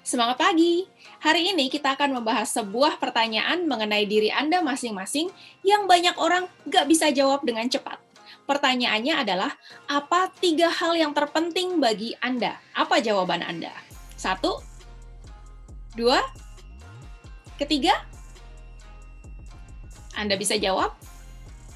Semangat pagi! Hari ini kita akan membahas sebuah pertanyaan mengenai diri Anda masing-masing yang banyak orang nggak bisa jawab dengan cepat. Pertanyaannya adalah, apa 3 hal yang terpenting bagi Anda? Apa jawaban Anda? 1, 2, ketiga? Anda bisa jawab?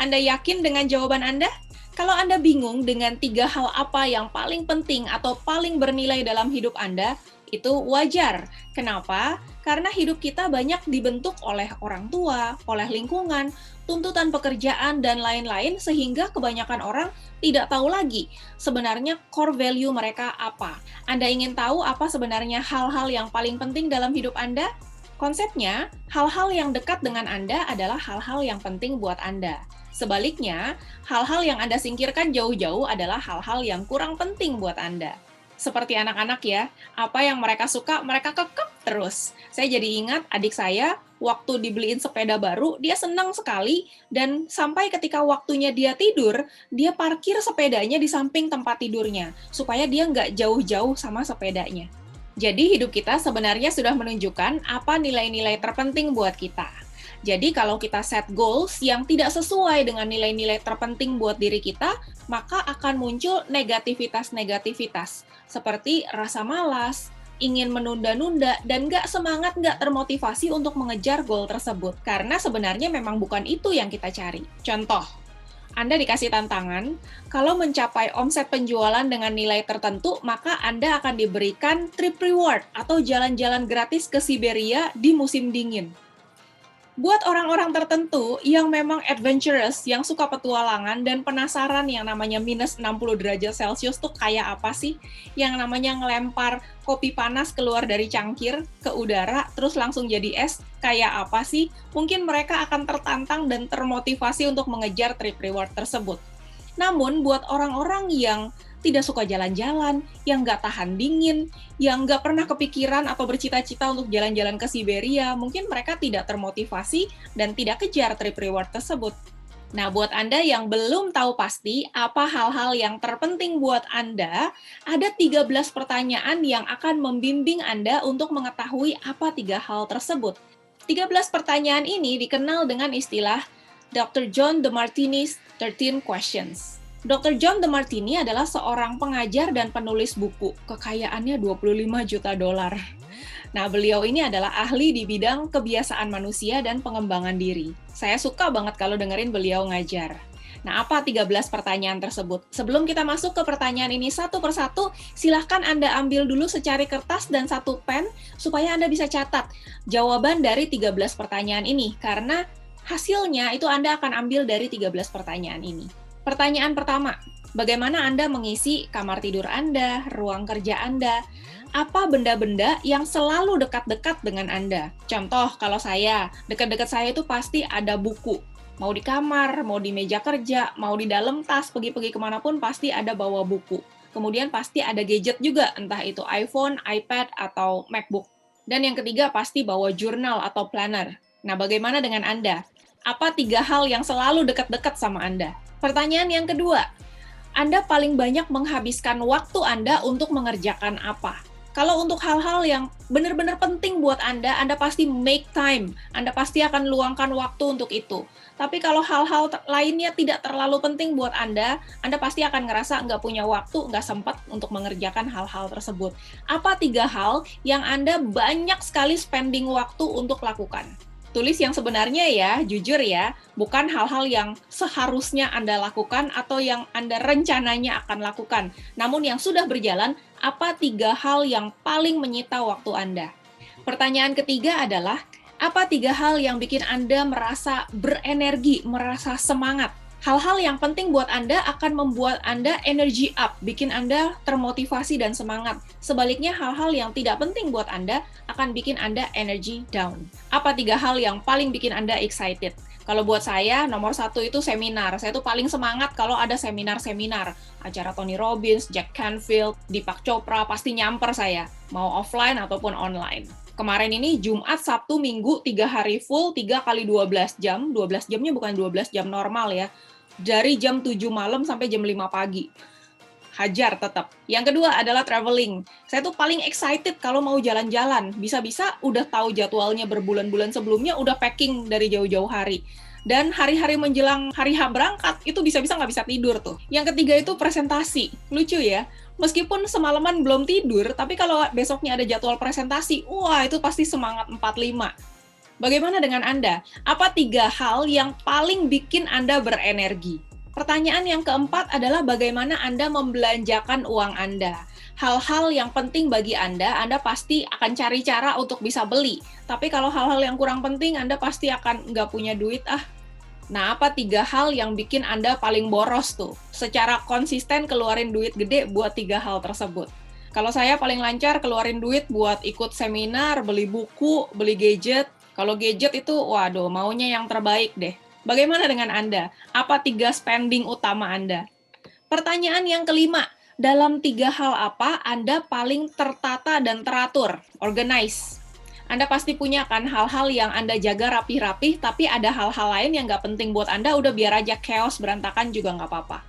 Anda yakin dengan jawaban Anda? Kalau Anda bingung dengan 3 hal apa yang paling penting atau paling bernilai dalam hidup Anda, itu wajar. Kenapa? Karena hidup kita banyak dibentuk oleh orang tua, oleh lingkungan, tuntutan pekerjaan, dan lain-lain, sehingga kebanyakan orang tidak tahu lagi sebenarnya core value mereka apa. Anda ingin tahu apa sebenarnya hal-hal yang paling penting dalam hidup Anda? Konsepnya, hal-hal yang dekat dengan Anda adalah hal-hal yang penting buat Anda. Sebaliknya, hal-hal yang Anda singkirkan jauh-jauh adalah hal-hal yang kurang penting buat Anda. Seperti anak-anak ya, apa yang mereka suka, mereka kekep terus. Saya jadi ingat adik saya, waktu dibeliin sepeda baru, dia senang sekali, dan sampai ketika waktunya dia tidur, dia parkir sepedanya di samping tempat tidurnya, supaya dia nggak jauh-jauh sama sepedanya. Jadi hidup kita sebenarnya sudah menunjukkan apa nilai-nilai terpenting buat kita. Jadi kalau kita set goals yang tidak sesuai dengan nilai-nilai terpenting buat diri kita, maka akan muncul negativitas-negativitas, seperti rasa malas, ingin menunda-nunda, dan nggak semangat, nggak termotivasi untuk mengejar goal tersebut. Karena sebenarnya memang bukan itu yang kita cari. Contoh, Anda dikasih tantangan, kalau mencapai omset penjualan dengan nilai tertentu, maka Anda akan diberikan trip reward atau jalan-jalan gratis ke Siberia di musim dingin. Buat orang-orang tertentu yang memang adventurous, yang suka petualangan dan penasaran yang namanya minus 60 derajat Celcius tuh kayak apa sih? Yang namanya ngelempar kopi panas keluar dari cangkir ke udara, terus langsung jadi es, kayak apa sih? Mungkin mereka akan tertantang dan termotivasi untuk mengejar trip reward tersebut. Namun, buat orang-orang yang tidak suka jalan-jalan, yang nggak tahan dingin, yang nggak pernah kepikiran atau bercita-cita untuk jalan-jalan ke Siberia, mungkin mereka tidak termotivasi dan tidak kejar trip reward tersebut. Nah, buat Anda yang belum tahu pasti apa hal-hal yang terpenting buat Anda, ada 13 pertanyaan yang akan membimbing Anda untuk mengetahui apa 3 hal tersebut. 13 pertanyaan ini dikenal dengan istilah Dr. John DeMartini's 13 Questions. Dr. John DeMartini adalah seorang pengajar dan penulis buku. Kekayaannya 25 juta dolar. Nah, beliau ini adalah ahli di bidang kebiasaan manusia dan pengembangan diri. Saya suka banget kalau dengerin beliau ngajar. Nah, apa 13 pertanyaan tersebut? Sebelum kita masuk ke pertanyaan ini satu persatu, silahkan Anda ambil dulu secari kertas dan satu pen, supaya Anda bisa catat jawaban dari 13 pertanyaan ini, karena hasilnya itu Anda akan ambil dari 13 pertanyaan ini. Pertanyaan pertama, bagaimana Anda mengisi kamar tidur Anda, ruang kerja Anda? Apa benda-benda yang selalu dekat-dekat dengan Anda? Contoh, kalau saya, dekat-dekat saya itu pasti ada buku. Mau di kamar, mau di meja kerja, mau di dalam tas, pergi-pergi kemanapun pasti ada bawa buku. Kemudian pasti ada gadget juga, entah itu iPhone, iPad, atau MacBook. Dan yang ketiga pasti bawa jurnal atau planner. Nah, bagaimana dengan Anda? Apa 3 hal yang selalu dekat-dekat sama Anda? Pertanyaan yang kedua, Anda paling banyak menghabiskan waktu Anda untuk mengerjakan apa? Kalau untuk hal-hal yang benar-benar penting buat Anda pasti make time. Anda pasti akan luangkan waktu untuk itu. Tapi kalau hal-hal lainnya tidak terlalu penting buat Anda pasti akan ngerasa nggak punya waktu, nggak sempat untuk mengerjakan hal-hal tersebut. Apa 3 hal yang Anda banyak sekali spending waktu untuk lakukan? Tulis yang sebenarnya ya, jujur ya, bukan hal-hal yang seharusnya Anda lakukan atau yang Anda rencananya akan lakukan. Namun yang sudah berjalan, apa 3 hal yang paling menyita waktu Anda? Pertanyaan ketiga adalah, apa 3 hal yang bikin Anda merasa berenergi, merasa semangat? Hal-hal yang penting buat Anda akan membuat Anda energy up, bikin Anda termotivasi dan semangat. Sebaliknya, hal-hal yang tidak penting buat Anda akan bikin Anda energy down. Apa 3 hal yang paling bikin Anda excited? Kalau buat saya, nomor 1 itu seminar. Saya tuh paling semangat kalau ada seminar-seminar. Acara Tony Robbins, Jack Canfield, Deepak Chopra, pasti nyamper saya. Mau offline ataupun online. Kemarin ini Jumat, Sabtu, Minggu, 3 hari full, 3 kali 12 jam. 12 jamnya bukan 12 jam normal ya. Dari jam 7 malam sampai jam 5 pagi. hajar tetap. Yang kedua adalah traveling. Saya tuh paling excited kalau mau jalan-jalan. Bisa-bisa udah tahu jadwalnya berbulan-bulan sebelumnya, udah packing dari jauh-jauh hari. Dan hari-hari menjelang hari H berangkat, itu bisa-bisa nggak bisa tidur tuh. Yang ketiga itu presentasi. Lucu ya. Meskipun semalaman belum tidur, tapi kalau besoknya ada jadwal presentasi, wah itu pasti semangat 45. Bagaimana dengan Anda? Apa 3 hal yang paling bikin Anda berenergi? Pertanyaan yang keempat adalah bagaimana Anda membelanjakan uang Anda. Hal-hal yang penting bagi Anda pasti akan cari cara untuk bisa beli. Tapi kalau hal-hal yang kurang penting, Anda pasti akan nggak punya duit. Nah, apa 3 hal yang bikin Anda paling boros tuh? Secara konsisten keluarin duit gede buat 3 hal tersebut. Kalau saya paling lancar keluarin duit buat ikut seminar, beli buku, beli gadget. Kalau gadget itu, waduh, maunya yang terbaik deh. Bagaimana dengan Anda? Apa 3 spending utama Anda? Pertanyaan yang kelima, dalam 3 hal apa Anda paling tertata dan teratur? Organize. Anda pasti punya kan hal-hal yang Anda jaga rapih-rapih, tapi ada hal-hal lain yang nggak penting buat Anda, udah biar aja chaos, berantakan juga nggak apa-apa.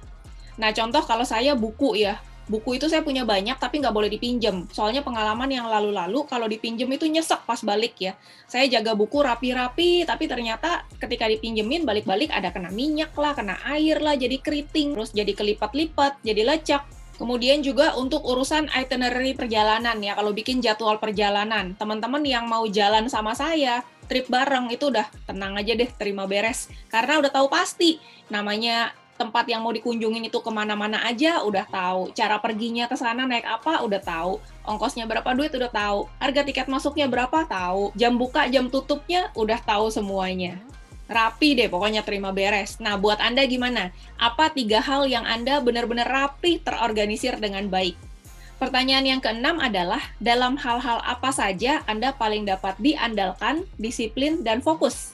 Nah, contoh kalau saya buku ya, buku itu saya punya banyak tapi nggak boleh dipinjem. Soalnya pengalaman yang lalu-lalu kalau dipinjem itu nyesek pas balik ya. Saya jaga buku rapi-rapi tapi ternyata ketika dipinjemin balik-balik ada kena minyak lah, kena air lah, jadi keriting, terus jadi kelipat-lipat, jadi lecek. Kemudian juga untuk urusan itinerary perjalanan ya, kalau bikin jadwal perjalanan. Teman-teman yang mau jalan sama saya, trip bareng itu udah tenang aja deh, terima beres. Karena udah tahu pasti namanya tempat yang mau dikunjungin itu kemana-mana aja udah tahu, cara perginya ke sana naik apa udah tahu, ongkosnya berapa duit udah tahu, harga tiket masuknya berapa tahu, jam buka jam tutupnya udah tahu semuanya. Rapi deh pokoknya, terima beres. Nah, buat Anda gimana? Apa 3 hal yang Anda benar-benar rapi terorganisir dengan baik? Pertanyaan yang keenam adalah, dalam hal-hal apa saja Anda paling dapat diandalkan, disiplin, dan fokus?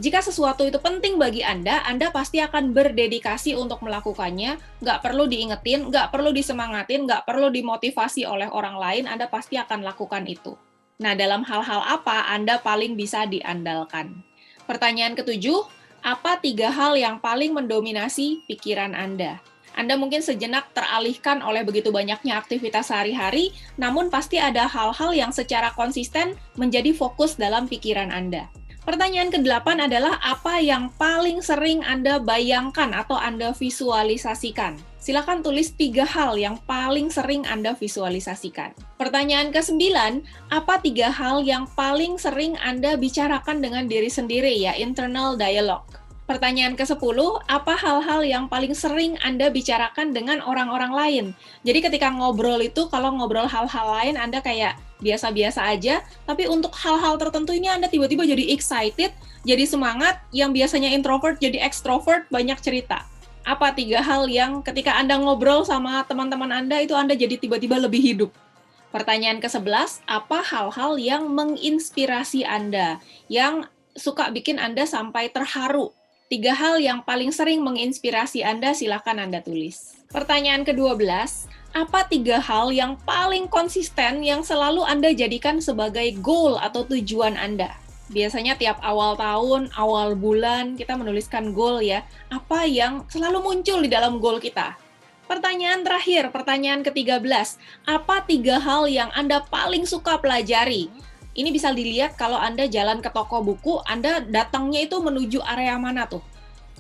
Jika sesuatu itu penting bagi Anda pasti akan berdedikasi untuk melakukannya, nggak perlu diingetin, nggak perlu disemangatin, nggak perlu dimotivasi oleh orang lain, Anda pasti akan lakukan itu. Nah, dalam hal-hal apa Anda paling bisa diandalkan? Pertanyaan ketujuh, apa 3 hal yang paling mendominasi pikiran Anda? Anda mungkin sejenak teralihkan oleh begitu banyaknya aktivitas sehari-hari, namun pasti ada hal-hal yang secara konsisten menjadi fokus dalam pikiran Anda. Pertanyaan ke-8 adalah apa yang paling sering Anda bayangkan atau Anda visualisasikan? Silakan tulis 3 hal yang paling sering Anda visualisasikan. Pertanyaan ke-9, apa 3 hal yang paling sering Anda bicarakan dengan diri sendiri ya, internal dialogue? Pertanyaan ke-10, apa hal-hal yang paling sering Anda bicarakan dengan orang-orang lain? Jadi ketika ngobrol itu, kalau ngobrol hal-hal lain Anda kayak biasa-biasa aja, tapi untuk hal-hal tertentu ini Anda tiba-tiba jadi excited, jadi semangat, yang biasanya introvert jadi extrovert, banyak cerita. Apa 3 hal yang ketika Anda ngobrol sama teman-teman Anda, itu Anda jadi tiba-tiba lebih hidup? Pertanyaan ke-11, apa hal-hal yang menginspirasi Anda, yang suka bikin Anda sampai terharu? 3 hal yang paling sering menginspirasi Anda, silakan Anda tulis. Pertanyaan ke-12, apa 3 hal yang paling konsisten yang selalu Anda jadikan sebagai goal atau tujuan Anda? Biasanya tiap awal tahun, awal bulan, kita menuliskan goal ya. Apa yang selalu muncul di dalam goal kita? Pertanyaan terakhir, pertanyaan ke-13, apa 3 hal yang Anda paling suka pelajari? Ini bisa dilihat kalau Anda jalan ke toko buku, Anda datangnya itu menuju area mana tuh?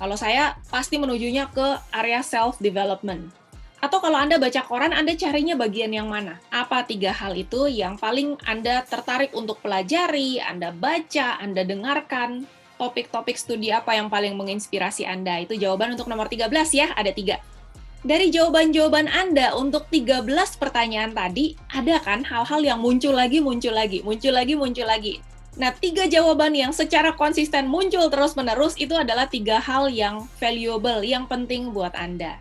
Kalau saya pasti menujunya ke area self-development. Atau kalau Anda baca koran, Anda carinya bagian yang mana? Apa 3 hal itu yang paling Anda tertarik untuk pelajari, Anda baca, Anda dengarkan? Topik-topik studi apa yang paling menginspirasi Anda? Itu jawaban untuk nomor 13 ya, ada 3. Dari jawaban-jawaban Anda untuk 13 pertanyaan tadi, ada kan hal-hal yang muncul lagi, muncul lagi, muncul lagi, muncul lagi. Nah, 3 jawaban yang secara konsisten muncul terus-menerus itu adalah 3 hal yang valuable, yang penting buat Anda.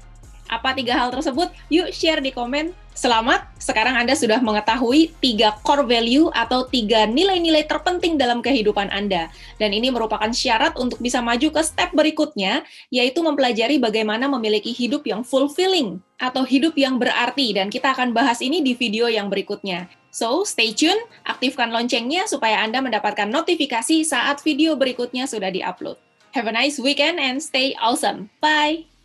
Apa 3 hal tersebut? Yuk share di komen. Selamat, sekarang Anda sudah mengetahui 3 core value atau 3 nilai-nilai terpenting dalam kehidupan Anda. Dan ini merupakan syarat untuk bisa maju ke step berikutnya, yaitu mempelajari bagaimana memiliki hidup yang fulfilling atau hidup yang berarti. Dan kita akan bahas ini di video yang berikutnya. So, stay tune, aktifkan loncengnya supaya Anda mendapatkan notifikasi saat video berikutnya sudah di-upload. Have a nice weekend and stay awesome. Bye!